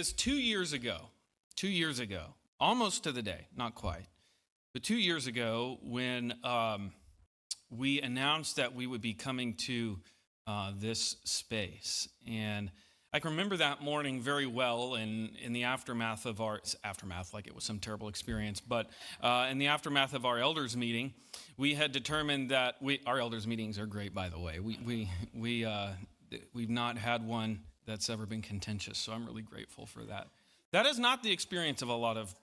was 2 years ago, almost to the day, not quite, but 2 years ago when we announced that we would be coming to this space. And I can remember that morning very well in the aftermath of like it was some terrible experience, but in the aftermath of our elders meeting, we had determined that our elders meetings are great, by the way. We've not had one that's ever been contentious, so I'm really grateful for that. That is not the experience of a lot of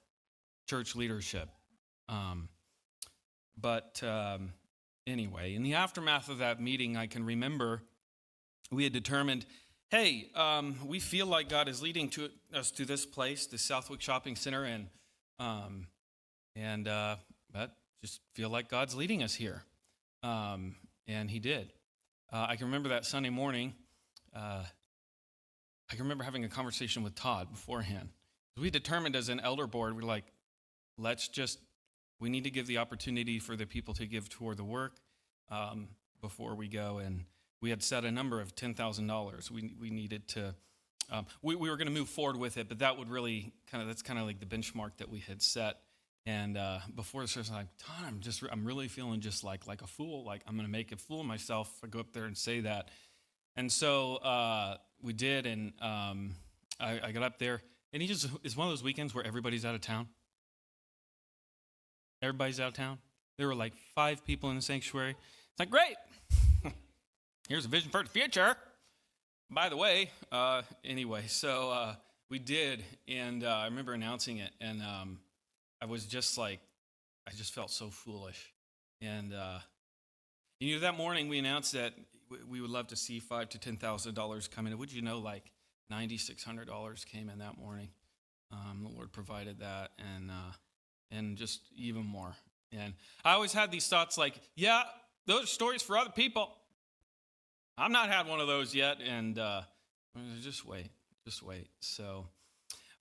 church leadership. But anyway, in the aftermath of that meeting, I can remember we had determined, hey, we feel like God is leading us to this place, the Southwick Shopping Center, and just feel like God's leading us here. And he did. I can remember that Sunday morning, I can remember having a conversation with Todd beforehand. We determined as an elder board, we're like, we need to give the opportunity for the people to give toward the work before we go. And we had set a number of $10,000. We needed to, we were going to move forward with it, but that would really that's kind of like the benchmark that we had set. And before the service, I'm like, Todd, I'm really feeling just like a fool. Like I'm going to make a fool of myself if I go up there and say that. And so we did, and I got up there, and it's one of those weekends where everybody's out of town. Everybody's out of town. There were like 5 people in the sanctuary. It's like, great. Here's a vision for the future. By the way, anyway, so we did, and I remember announcing it, and I was just like, I just felt so foolish. And that morning we announced that we would love to see $5,000 to $10,000 come in. Would you know, like $9,600 came in that morning. The Lord provided that, and just even more. And I always had these thoughts like, yeah, those are stories for other people. I've not had one of those yet, and just wait. So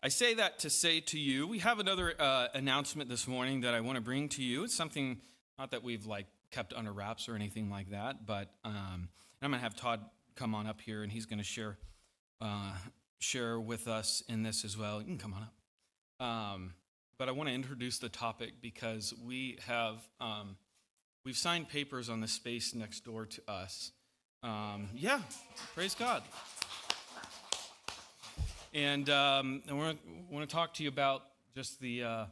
I say that to say to you, we have another announcement this morning that I want to bring to you. It's something, not that we've kept under wraps or anything like that, but I'm going to have Todd come on up here, and he's going to share with us in this as well. You can come on up. But I want to introduce the topic because we've signed papers on the space next door to us. Yeah, praise God. And I want to talk to you about just the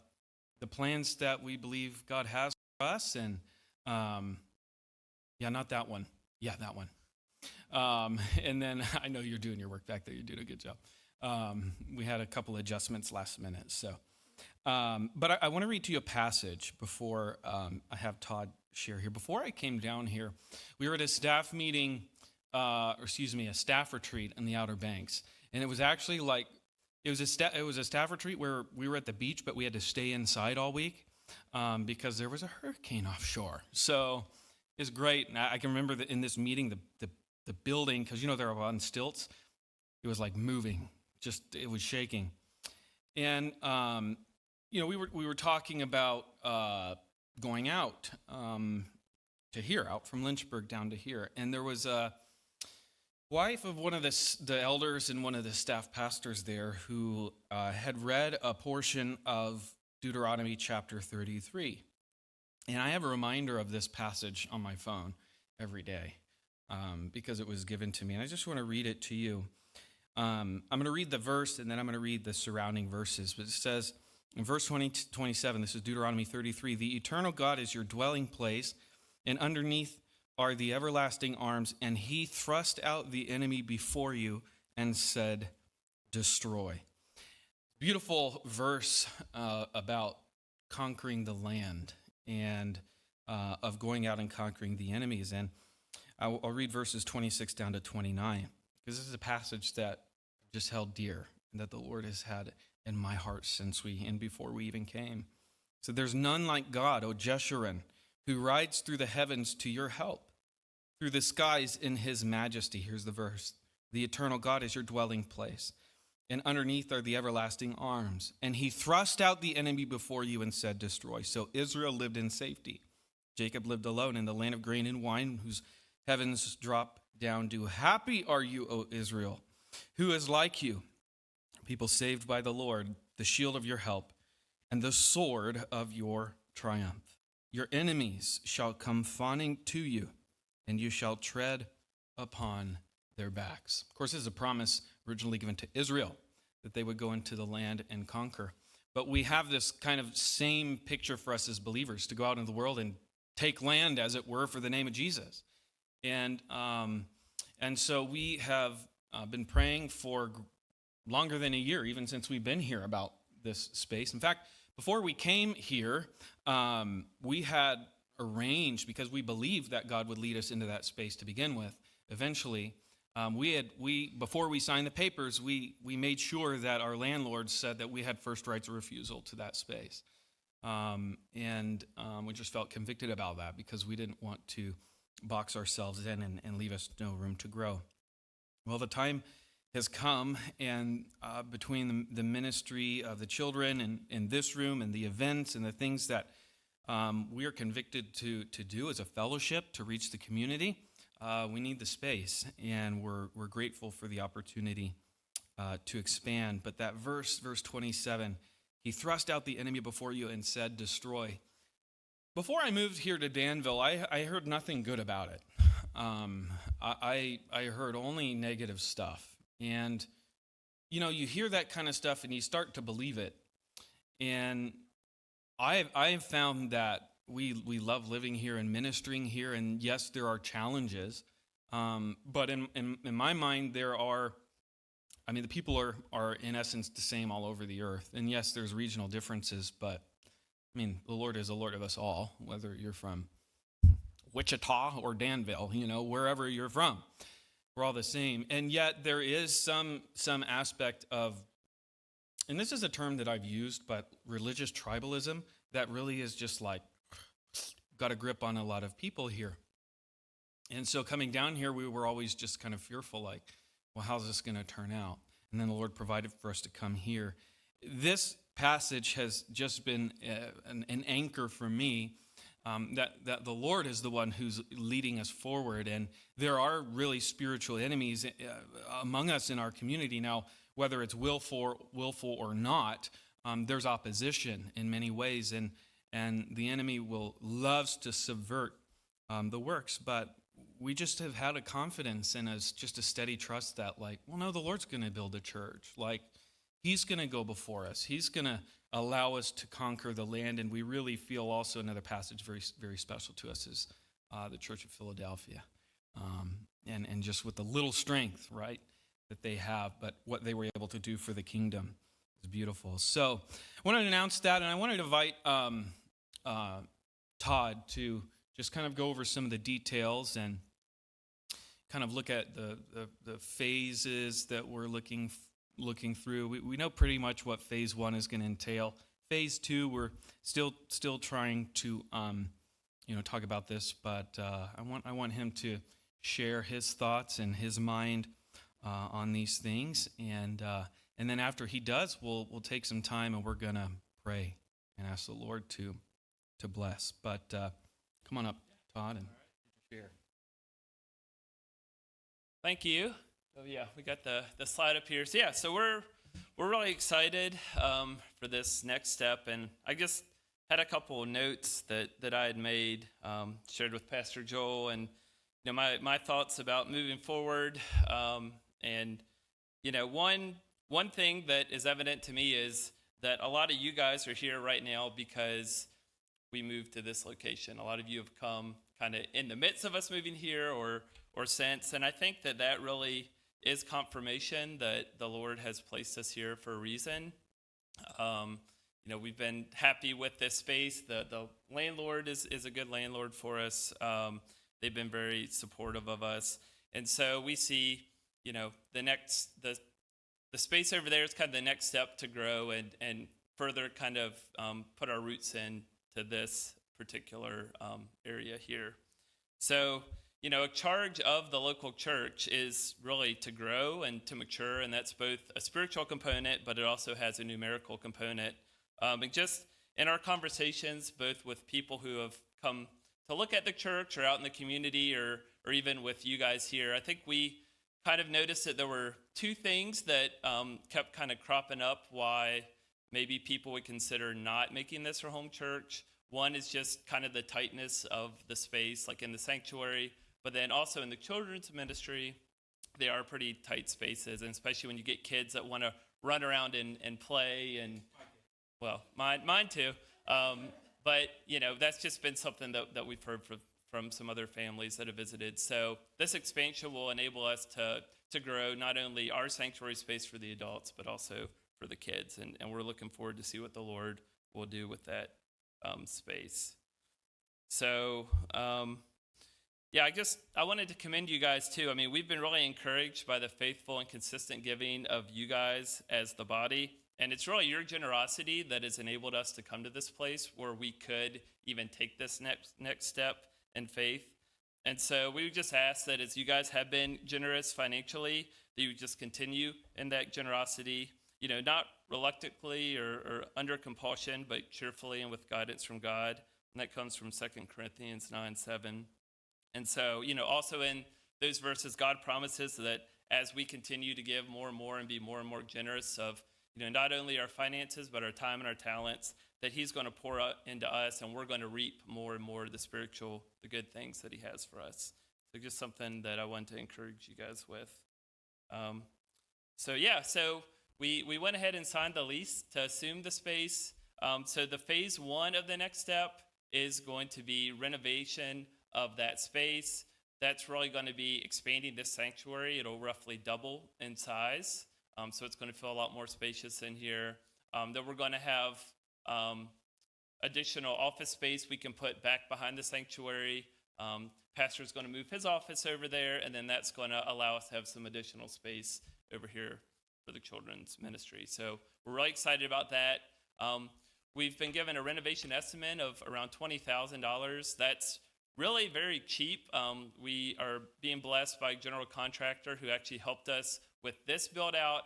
plans that we believe God has for us, and not that one. Yeah, that one. And then I know you're doing your work back there. You're doing a good job. We had a couple adjustments last minute, so. But I want to read to you a passage before I have Todd share here. Before I came down here, we were at a staff meeting, a staff retreat in the Outer Banks. And it was actually it was a staff retreat where we were at the beach, but we had to stay inside all week because there was a hurricane offshore. So it's great. And I can remember that in this meeting, the building, because they're on stilts, it was moving, it was shaking. And we were talking about going out to here, out from Lynchburg down to here, and there was a wife of one of the elders and one of the staff pastors there who had read a portion of Deuteronomy chapter 33. And I have a reminder of this passage on my phone every day because it was given to me. And I just want to read it to you. I'm going to read the verse, and then I'm going to read the surrounding verses. But it says in verse 27, this is Deuteronomy 33, "The eternal God is your dwelling place, and underneath are the everlasting arms, and he thrust out the enemy before you and said, destroy." Beautiful verse about conquering the land and of going out and conquering the enemies. And I'll read verses 26 down to 29, because this is a passage that I've just held dear and that the Lord has had in my heart before we even came. So there's none like God, O Jeshurun, who rides through the heavens to your help, through the skies in his majesty. Here's the verse. "The eternal God is your dwelling place, and underneath are the everlasting arms. And he thrust out the enemy before you and said, destroy." So Israel lived in safety. Jacob lived alone in the land of grain and wine, whose heavens drop down dew. Happy are you, O Israel, who is like you, people saved by the Lord, the shield of your help, and the sword of your triumph. Your enemies shall come fawning to you, and you shall tread upon their backs. Of course, this is a promise originally given to Israel, that they would go into the land and conquer. But we have this kind of same picture for us as believers, to go out into the world and take land, as it were, for the name of Jesus. And so we have been praying for longer than a year, even since we've been here, about this space. In fact, before we came here, we had arranged, because we believed that God would lead us into that space to begin with. Eventually, before we signed the papers, we made sure that our landlord said that we had first rights of refusal to that space. And we just felt convicted about that, because we didn't want to box ourselves in and leave us no room to grow. Well, the time has come, and between the ministry of the children in this room and the events and the things that we are convicted to do as a fellowship to reach the community, we need the space, and we're grateful for the opportunity to expand. But that verse 27, he thrust out the enemy before you and said, destroy. Before I moved here to Danville, I heard nothing good about it. I heard only negative stuff. And, you hear that kind of stuff and you start to believe it. And I have found that we love living here and ministering here. And yes, there are challenges. But in my mind, the people are in essence the same all over the earth. And yes, there's regional differences, but the Lord is the Lord of us all, whether you're from Wichita or Danville, wherever you're from. We're all the same. And yet there is some aspect of, and this is a term that I've used, but religious tribalism that really is just like got a grip on a lot of people here. And so coming down here, we were always just kind of fearful, like, well, how's this going to turn out? And then the Lord provided for us to come here. This passage has just been an anchor for me, that the Lord is the one who's leading us forward. And there are really spiritual enemies among us in our community. Now, whether it's willful or not, there's opposition in many ways. And the enemy loves to subvert the works. But we just have had a confidence and just a steady trust that, the Lord's going to build a church. He's going to go before us. He's going to allow us to conquer the land. And we really feel also another passage very, very special to us is the Church of Philadelphia. And just with the little strength, right, that they have, but what they were able to do for the kingdom is beautiful. So I want to announce that, and I want to invite Todd to just kind of go over some of the details and kind of look at the phases that we're looking through. We know pretty much what phase 1 is going to entail. Phase 2, we're still trying to talk about this, but I want him to share his thoughts and his mind on these things, and then after he does, we'll take some time and we're gonna pray and ask the Lord to bless. But come on up, Todd, and share. Thank you. Oh yeah, we got the slide up here. So we're really excited for this next step, and I just had a couple of notes that I had made, shared with Pastor Joel, and my thoughts about moving forward. And one thing that is evident to me is that a lot of you guys are here right now because we moved to this location. A lot of you have come kind of in the midst of us moving here or since, and I think that really is confirmation that the Lord has placed us here for a reason. We've been happy with this space. The landlord is a good landlord for us. They've been very supportive of us. And so we see, the space over there is kind of the next step to grow and further kind of put our roots into this particular area here. So, a charge of the local church is really to grow and to mature, and that's both a spiritual component, but it also has a numerical component. And just in our conversations, both with people who have come to look at the church or out in the community or even with you guys here, I think we kind of noticed that there were two things that kept kind of cropping up why maybe people would consider not making this their home church. One is just kind of the tightness of the space, like in the sanctuary, but then also in the children's ministry, they are pretty tight spaces, and especially when you get kids that want to run around and play, and well, mine too. But that's just been something that we've heard from some other families that have visited. So this expansion will enable us to grow not only our sanctuary space for the adults, but also for the kids, and we're looking forward to see what the Lord will do with that space. So. I wanted to commend you guys too. I mean, we've been really encouraged by the faithful and consistent giving of you guys as the body. And it's really your generosity that has enabled us to come to this place where we could even take this next step in faith. And so we would just ask that as you guys have been generous financially, that you would just continue in that generosity, not reluctantly or under compulsion, but cheerfully and with guidance from God. And that comes from 2 Corinthians 9:7. And so, also in those verses, God promises that as we continue to give more and more and be more and more generous of, not only our finances, but our time and our talents, that he's going to pour out into us, and we're going to reap more and more of the good things that he has for us. So just something that I want to encourage you guys with. So we went ahead and signed the lease to assume the space. So the phase one of the next step is going to be renovation of that space. That's really going to be expanding this sanctuary. It'll roughly double in size. So it's going to feel a lot more spacious in here. Then we're going to have additional office space we can put back behind the sanctuary. Pastor's going to move his office over there, and then that's going to allow us to have some additional space over here for the children's ministry. So we're really excited about that. We've been given a renovation estimate of around $20,000. That's really very cheap. We are being blessed by a general contractor who actually helped us with this build out.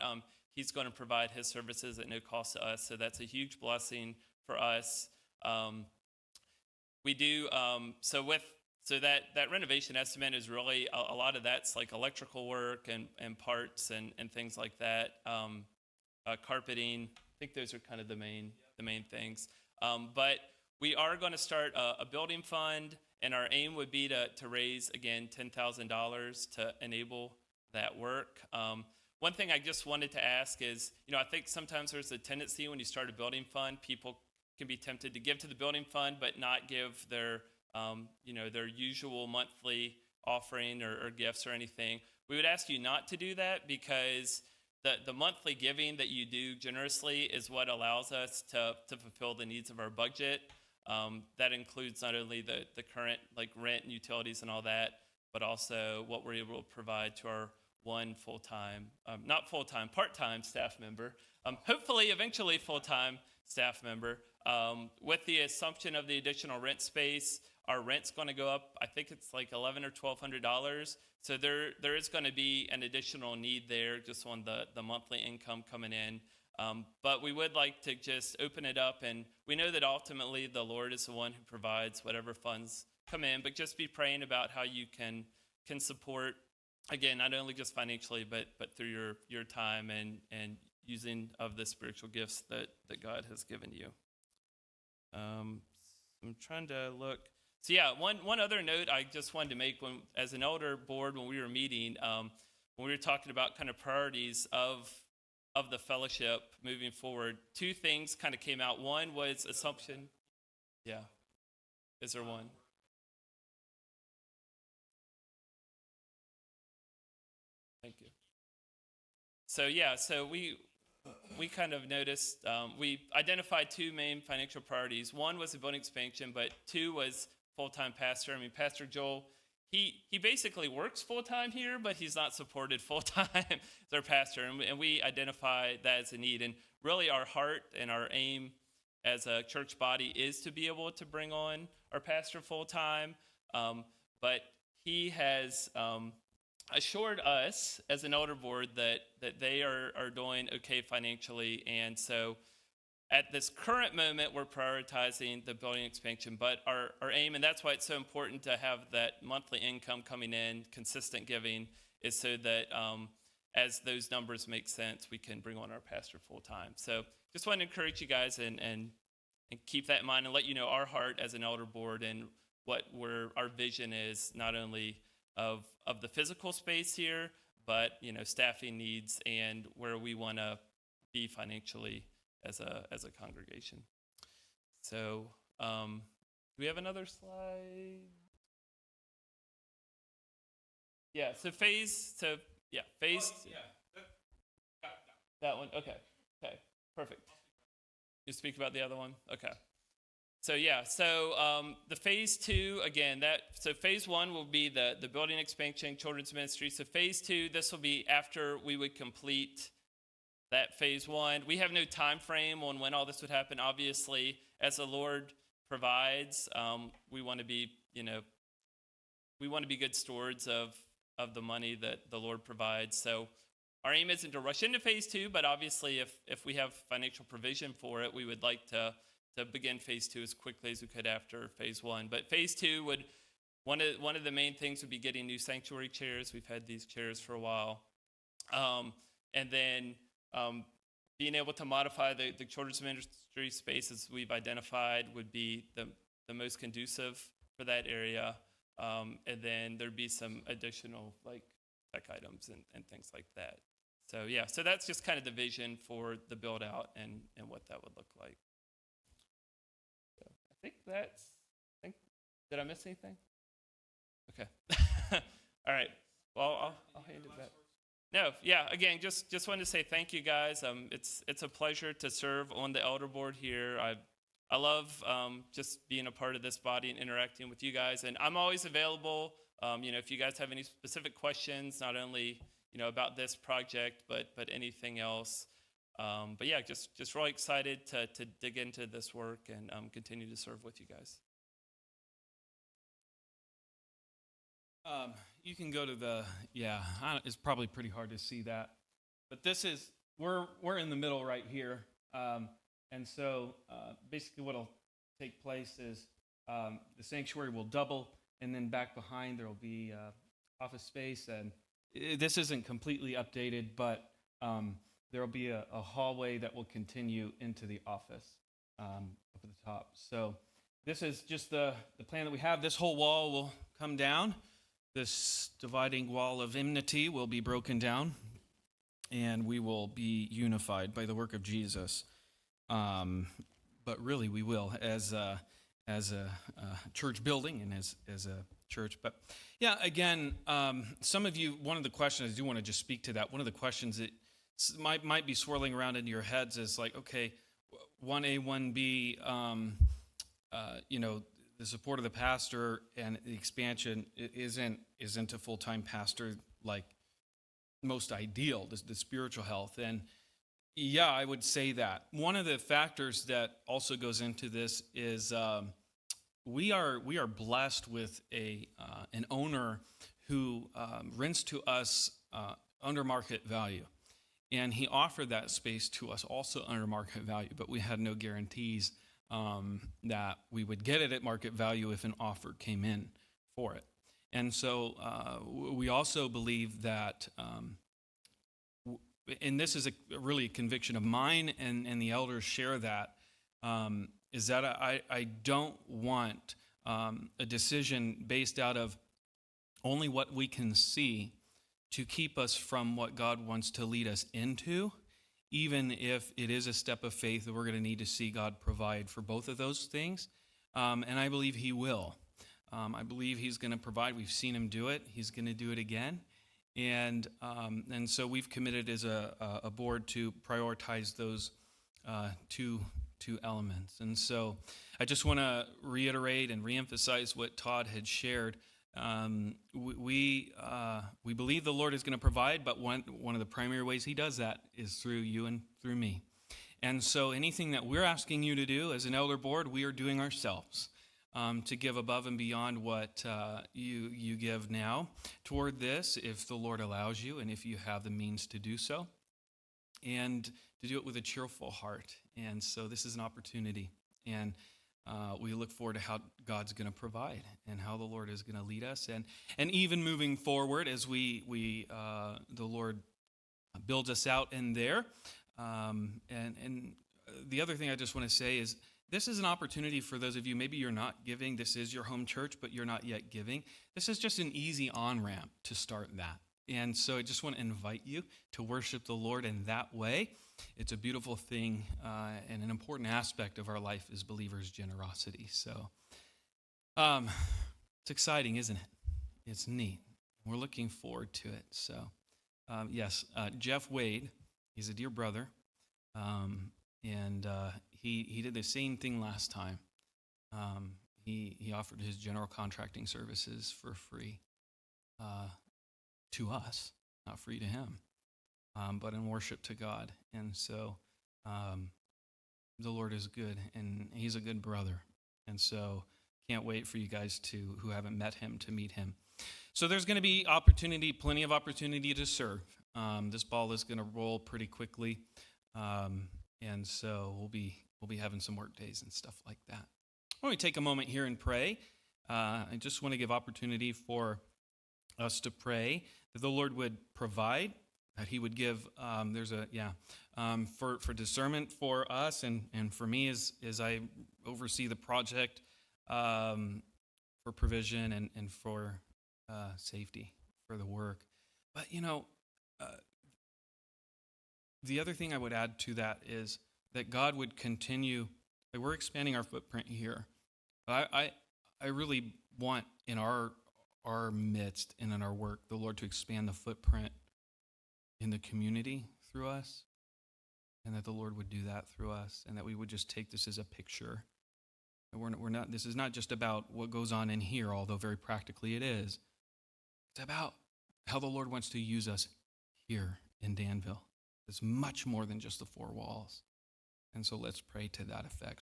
He's going to provide his services at no cost to us, so that's a huge blessing for us. So that renovation estimate is really a lot of that's like electrical work and parts and things like that. Carpeting. I think those are kind of the main things. But we are going to start a building fund. And our aim would be to raise, again, $10,000 to enable that work. One thing I just wanted to ask is, I think sometimes there's a tendency when you start a building fund, people can be tempted to give to the building fund but not give their usual monthly offering or gifts or anything. We would ask you not to do that because the monthly giving that you do generously is what allows us to fulfill the needs of our budget. That includes not only the current like rent and utilities and all that, but also what we're able to provide to our one part-time staff member, hopefully eventually full-time staff member. With the assumption of the additional rent space, our rent's going to go up. I think it's like $1,100 or $1,200. So there is going to be an additional need there just on the monthly income coming in. But we would like to just open it up, and we know that ultimately the Lord is the one who provides whatever funds come in, but just be praying about how you can support, again, not only just financially, but through your time and using of the spiritual gifts that God has given you. I'm trying to look. So yeah, one other note I just wanted to make as an elder board when we were meeting, when we were talking about kind of priorities of the fellowship moving forward, two things kind of came out. One was assumption. Yeah. Is there one? Thank you. So we kind of noticed, we identified two main financial priorities. One was the building expansion, but two was full-time pastor. I mean, Pastor Joel, he basically works full-time here, but he's not supported full-time as our pastor, and we identify that as a need. And really our heart and our aim as a church body is to be able to bring on our pastor full-time, but he has assured us as an elder board that they are doing okay financially. And so at this current moment, we're prioritizing the building expansion, but our aim, and that's why it's so important to have that monthly income coming in, consistent giving, is so that as those numbers make sense, we can bring on our pastor full time. So just want to encourage you guys and keep that in mind and let you know our heart as an elder board and where our vision is, not only of the physical space here, but staffing needs and where we want to be financially as a congregation. So do we have another slide? Yeah, phase. That one. Okay, perfect. You speak about the other one? Okay. So the phase 2, again, phase 1 will be the building expansion, children's ministry. So phase 2, this will be after we would complete that phase 1. We have no time frame on when all this would happen. Obviously, as the Lord provides, we want to be good stewards of the money that the Lord provides. So our aim isn't to rush into phase 2, but obviously if we have financial provision for it, we would like to begin phase 2 as quickly as we could after phase 1. But phase 2 would, one of the main things would be getting new sanctuary chairs. We've had these chairs for a while. And then being able to modify the children's ministry spaces we've identified would be the most conducive for that area. And then there'd be some additional like tech items and things like that. So that's just kind of the vision for the build out and what that would look like. So did I miss anything? Okay. All right. Well, I'll hand it back. No, yeah, again, just wanted to say thank you guys. It's a pleasure to serve on the elder board here. I love just being a part of this body and interacting with you guys. And I'm always available, if you guys have any specific questions, not only, about this project, but anything else. But yeah, just really excited to dig into this work and continue to serve with you guys. You can go to it's probably pretty hard to see that. But we're in the middle right here. And so basically what will take place is the sanctuary will double, and then back behind there will be office space. And this isn't completely updated, but there will be a hallway that will continue into the office up at the top. So this is just the plan that we have. This whole wall will come down. This dividing wall of enmity will be broken down, and we will be unified by the work of Jesus. But really, we will as a church building and as a church. But yeah, again, some of you, one of the questions I do want to just speak to that. One of the questions that might be swirling around in your heads is like, okay, 1A, 1B, the support of the pastor and the expansion isn't a full-time pastor like most ideal, the spiritual health. And yeah, I would say that. One of the factors that also goes into this is we are blessed with an owner who rents to us under market value. And he offered that space to us also under market value, but we had no guarantees that we would get it at market value if an offer came in for it. And so we also believe that, and this is really a conviction of mine, and the elders share that, is that I don't want a decision based out of only what we can see to keep us from what God wants to lead us into, even if it is a step of faith that we're going to need to see God provide for both of those things. And I believe he will. I believe he's going to provide. We've seen him do it. He's going to do it again. And so we've committed as a board to prioritize those two elements. And so I just want to reiterate and reemphasize what Todd had shared. We believe the Lord is going to provide, but one of the primary ways he does that is through you and through me. And so anything that we're asking you to do as an elder board, we are doing ourselves to give above and beyond what you give now toward this, if the Lord allows you and if you have the means to do so. and to do it with a cheerful heart. And so this is an opportunity. And we look forward to how God's going to provide and how the Lord is going to lead us. And even moving forward as the Lord builds us out in there. And the other thing I just want to say is this is an opportunity for those of you, maybe you're not giving. This is your home church, but you're not yet giving. This is just an easy on-ramp to start that. And so I just want to invite you to worship the Lord in that way. It's a beautiful thing, and an important aspect of our life as believers' generosity. So it's exciting, isn't it? It's neat. We're looking forward to it. So yes, Jeff Wade, he's a dear brother, and he did the same thing last time. He offered his general contracting services for free to us, not free to him, but in worship to God. And so the Lord is good, and he's a good brother. And so can't wait for you guys who haven't met him, to meet him. So there's going to be plenty of opportunity to serve. This ball is going to roll pretty quickly, and so we'll be having some work days and stuff like that. Why don't we take a moment here and pray? I just want to give opportunity for us to pray that the Lord would provide, that he would give, for discernment for us and for me as I oversee the project, for provision and for safety for the work. But, the other thing I would add to that is that God would continue, like we're expanding our footprint here. I really want in our midst and in our work, the Lord to expand the footprint in the community through us, and that the Lord would do that through us, and that we would just take this as a picture. We're not. This is not just about what goes on in here, although very practically it is. It's about how the Lord wants to use us here in Danville. It's much more than just the four walls. And so let's pray to that effect.